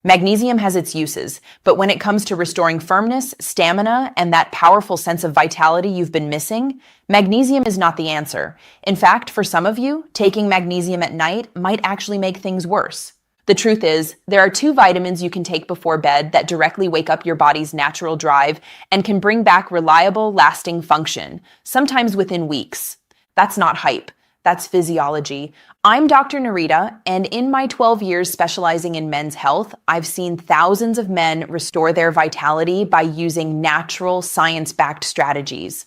Magnesium has its uses, but when it comes to restoring firmness, stamina, and that powerful sense of vitality you've been missing, magnesium is not the answer. In fact, for some of you, taking magnesium at night might actually make things worse. The truth is, there are two vitamins you can take before bed that directly wake up your body's natural drive and can bring back reliable, lasting function, sometimes within weeks. That's not hype. That's physiology. I'm Dr. Nerita, and in my 12 years specializing in men's health, I've seen thousands of men restore their vitality by using natural, science-backed strategies.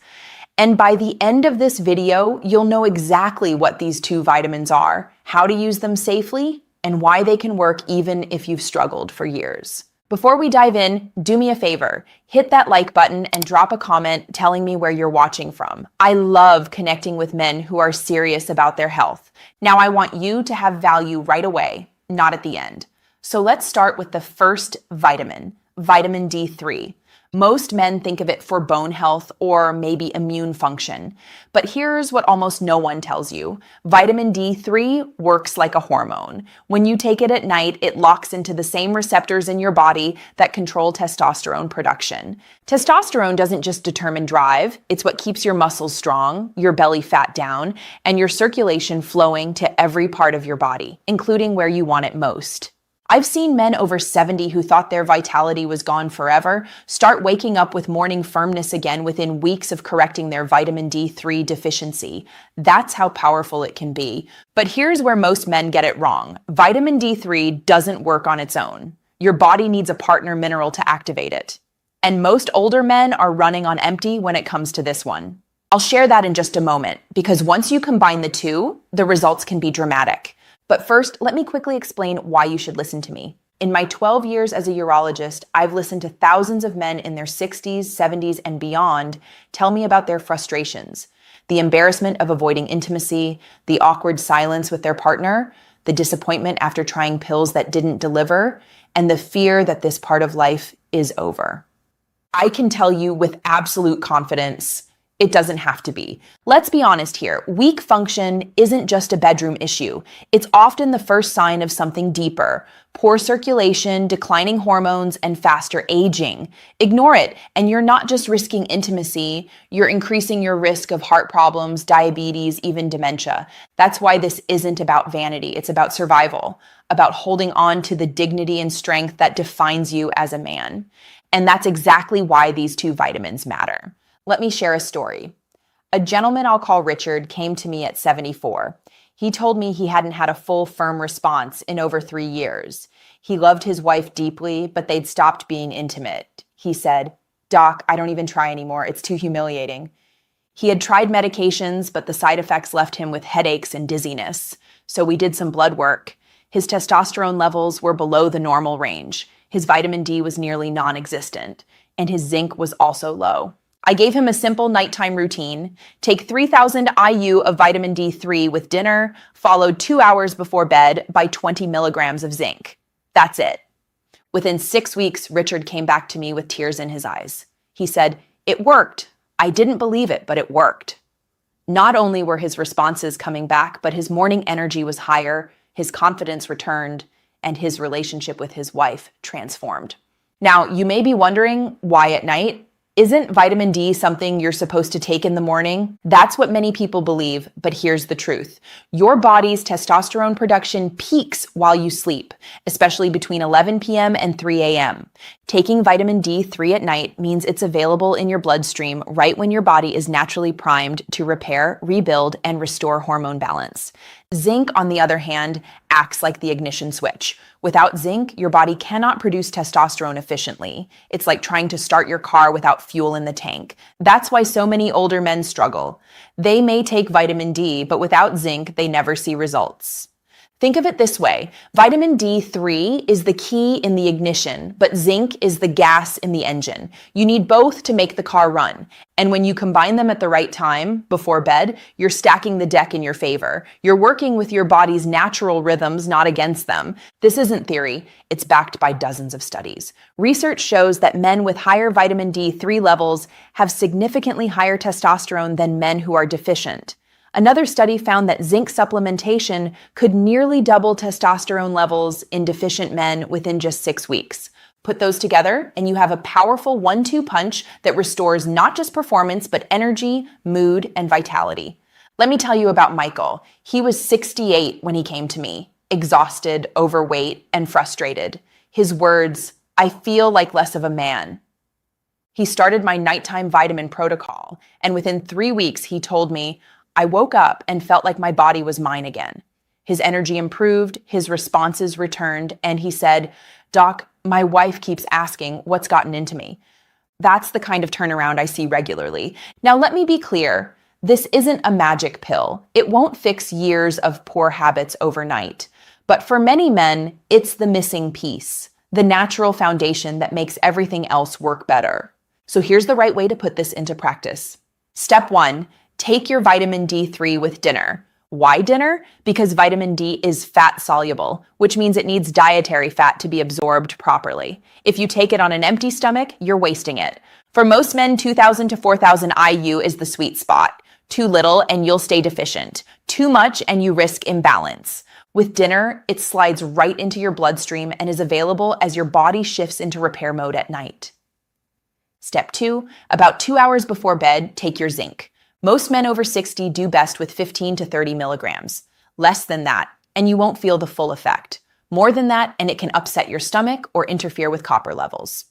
And by the end of this video, you'll know exactly what these two vitamins are, how to use them safely, and why they can work even if you've struggled for years. Before we dive in, do me a favor, hit that like button and drop a comment telling me where you're watching from. I love connecting with men who are serious about their health. Now I want you to have value right away, not at the end. So let's start with the first vitamin, vitamin D3. Most men think of it for bone health or maybe immune function. But here's what almost no one tells you. Vitamin D3 works like a hormone. When you take it at night, it locks into the same receptors in your body that control testosterone production. Testosterone doesn't just determine drive, it's what keeps your muscles strong, your belly fat down, and your circulation flowing to every part of your body, including where you want it most. I've seen men over 70 who thought their vitality was gone forever start waking up with morning firmness again within weeks of correcting their vitamin D3 deficiency. That's how powerful it can be. But here's where most men get it wrong. Vitamin D3 doesn't work on its own. Your body needs a partner mineral to activate it. And most older men are running on empty when it comes to this one. I'll share that in just a moment, because once you combine the two, the results can be dramatic. But first, let me quickly explain why you should listen to me. In my 12 years as a urologist, I've listened to thousands of men in their 60s, 70s, and beyond tell me about their frustrations, the embarrassment of avoiding intimacy, the awkward silence with their partner, the disappointment after trying pills that didn't deliver, and the fear that this part of life is over. I can tell you with absolute confidence, it doesn't have to be. Let's be honest here. Weak function isn't just a bedroom issue. It's often the first sign of something deeper. Poor circulation, declining hormones, and faster aging. Ignore it, and you're not just risking intimacy, you're increasing your risk of heart problems, diabetes, even dementia. That's why this isn't about vanity. It's about survival, about holding on to the dignity and strength that defines you as a man. And that's exactly why these two vitamins matter. Let me share a story. A gentleman I'll call Richard came to me at 74. He told me he hadn't had a full, firm response in over 3 years. He loved his wife deeply, but they'd stopped being intimate. He said, "Doc, I don't even try anymore. It's too humiliating." He had tried medications, but the side effects left him with headaches and dizziness. So we did some blood work. His testosterone levels were below the normal range. His vitamin D was nearly non-existent, and his zinc was also low. I gave him a simple nighttime routine. Take 3,000 IU of vitamin D3 with dinner, followed 2 hours before bed by 20 milligrams of zinc. That's it. Within 6 weeks, Richard came back to me with tears in his eyes. He said, "It worked. I didn't believe it, but it worked." Not only were his responses coming back, but his morning energy was higher, his confidence returned, and his relationship with his wife transformed. Now, you may be wondering, why at night? Isn't vitamin D something you're supposed to take in the morning? That's what many people believe, but here's the truth. Your body's testosterone production peaks while you sleep, especially between 11 p.m. and 3 a.m. Taking vitamin D3 at night means it's available in your bloodstream right when your body is naturally primed to repair, rebuild, and restore hormone balance. Zinc, on the other hand, acts like the ignition switch. Without zinc, your body cannot produce testosterone efficiently. It's like trying to start your car without fuel in the tank. That's why so many older men struggle. They may take vitamin D, but without zinc, they never see results. Think of it this way. Vitamin D3 is the key in the ignition, but zinc is the gas in the engine. You need both to make the car run. And when you combine them at the right time, before bed, you're stacking the deck in your favor. You're working with your body's natural rhythms, not against them. This isn't theory. It's backed by dozens of studies. Research shows that men with higher vitamin D3 levels have significantly higher testosterone than men who are deficient. Another study found that zinc supplementation could nearly double testosterone levels in deficient men within just 6 weeks. Put those together, and you have a powerful 1-2 punch that restores not just performance, but energy, mood, and vitality. Let me tell you about Michael. He was 68 when he came to me, exhausted, overweight, and frustrated. His words, "I feel like less of a man." He started my nighttime vitamin protocol, and within 3 weeks, he told me, "I woke up and felt like my body was mine again." His energy improved, his responses returned, and he said, "Doc, my wife keeps asking what's gotten into me." That's the kind of turnaround I see regularly. Now, let me be clear. This isn't a magic pill. It won't fix years of poor habits overnight. But for many men, it's the missing piece, the natural foundation that makes everything else work better. So here's the right way to put this into practice. Step 1, take your vitamin D3 with dinner. Why dinner? Because vitamin D is fat soluble, which means it needs dietary fat to be absorbed properly. If you take it on an empty stomach, you're wasting it. For most men, 2,000 to 4,000 IU is the sweet spot. Too little and you'll stay deficient. Too much and you risk imbalance. With dinner, it slides right into your bloodstream and is available as your body shifts into repair mode at night. Step 2, about 2 hours before bed, take your zinc. Most men over 60 do best with 15 to 30 milligrams. Less than that, and you won't feel the full effect. More than that, and it can upset your stomach or interfere with copper levels.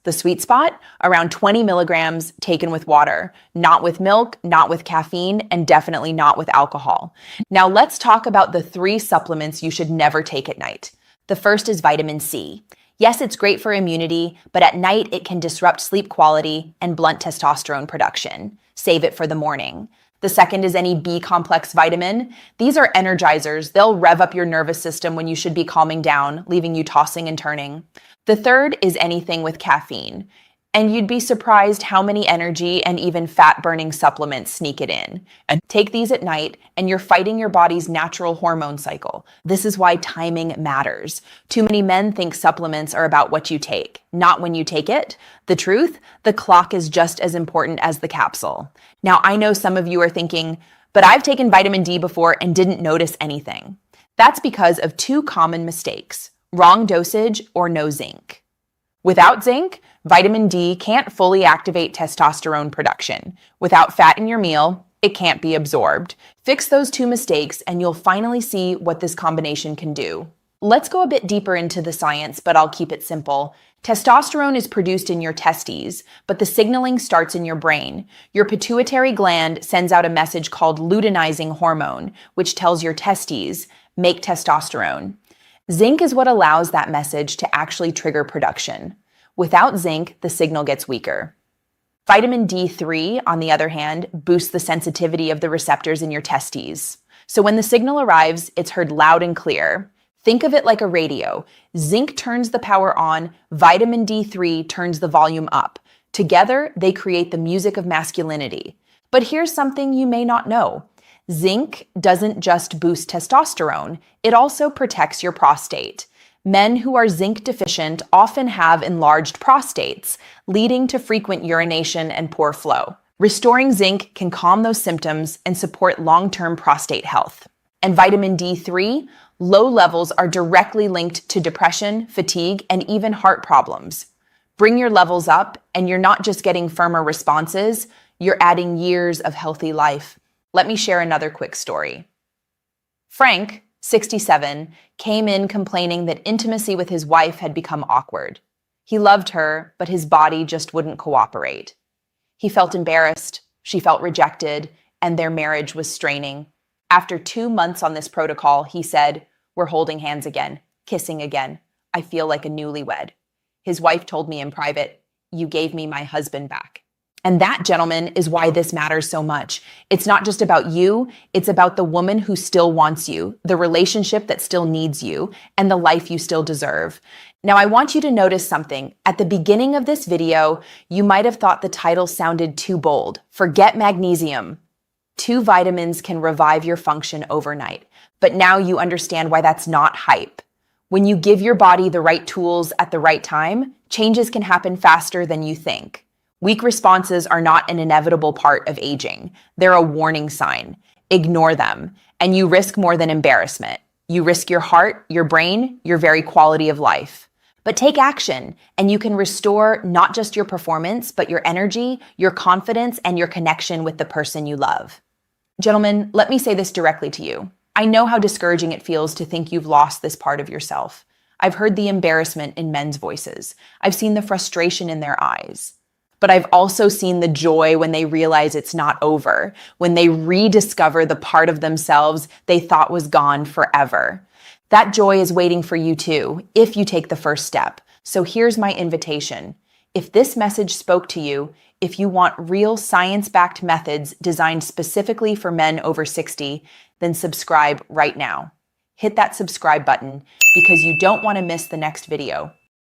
The sweet spot, around 20 milligrams taken with water, not with milk, not with caffeine, and definitely not with alcohol. Now let's talk about the 3 supplements you should never take at night. The first is vitamin C. Yes, it's great for immunity, but at night it can disrupt sleep quality and blunt testosterone production. Save it for the morning. The second is any B-complex vitamin. These are energizers. They'll rev up your nervous system when you should be calming down, leaving you tossing and turning. The third is anything with caffeine. And you'd be surprised how many energy and even fat-burning supplements sneak it in. And take these at night, and you're fighting your body's natural hormone cycle. This is why timing matters. Too many men think supplements are about what you take, not when you take it. The truth, the clock is just as important as the capsule. Now, I know some of you are thinking, but I've taken vitamin D before and didn't notice anything. That's because of 2 common mistakes: wrong dosage or no zinc. Without zinc, vitamin D can't fully activate testosterone production. Without fat in your meal, it can't be absorbed. Fix those 2 mistakes and you'll finally see what this combination can do. Let's go a bit deeper into the science, but I'll keep it simple. Testosterone is produced in your testes, but the signaling starts in your brain. Your pituitary gland sends out a message called luteinizing hormone, which tells your testes, make testosterone. Zinc is what allows that message to actually trigger production. Without zinc, the signal gets weaker. Vitamin D3, on the other hand, boosts the sensitivity of the receptors in your testes. So when the signal arrives, it's heard loud and clear. Think of it like a radio. Zinc turns the power on, vitamin D3 turns the volume up. Together, they create the music of masculinity. But here's something you may not know. Zinc doesn't just boost testosterone, it also protects your prostate. Men who are zinc deficient often have enlarged prostates, leading to frequent urination and poor flow. Restoring zinc can calm those symptoms and support long-term prostate health. And vitamin D3, low levels are directly linked to depression, fatigue, and even heart problems. Bring your levels up, and you're not just getting firmer responses, you're adding years of healthy life. Let me share another quick story. Frank, 67, came in complaining that intimacy with his wife had become awkward. He loved her, but his body just wouldn't cooperate. He felt embarrassed, she felt rejected, and their marriage was straining. After 2 months on this protocol, he said, "We're holding hands again, kissing again. I feel like a newlywed." His wife told me in private, "You gave me my husband back." And that, gentlemen, is why this matters so much. It's not just about you, it's about the woman who still wants you, the relationship that still needs you, and the life you still deserve. Now, I want you to notice something. At the beginning of this video, you might have thought the title sounded too bold. Forget magnesium. 2 vitamins can revive your function overnight. But now you understand why that's not hype. When you give your body the right tools at the right time, changes can happen faster than you think. Weak responses are not an inevitable part of aging. They're a warning sign. Ignore them, and you risk more than embarrassment. You risk your heart, your brain, your very quality of life. But take action, and you can restore not just your performance, but your energy, your confidence, and your connection with the person you love. Gentlemen, let me say this directly to you. I know how discouraging it feels to think you've lost this part of yourself. I've heard the embarrassment in men's voices. I've seen the frustration in their eyes. But I've also seen the joy when they realize it's not over, when they rediscover the part of themselves they thought was gone forever. That joy is waiting for you too, if you take the first step. So here's my invitation. If this message spoke to you, if you want real science-backed methods designed specifically for men over 60, then subscribe right now. Hit that subscribe button because you don't want to miss the next video.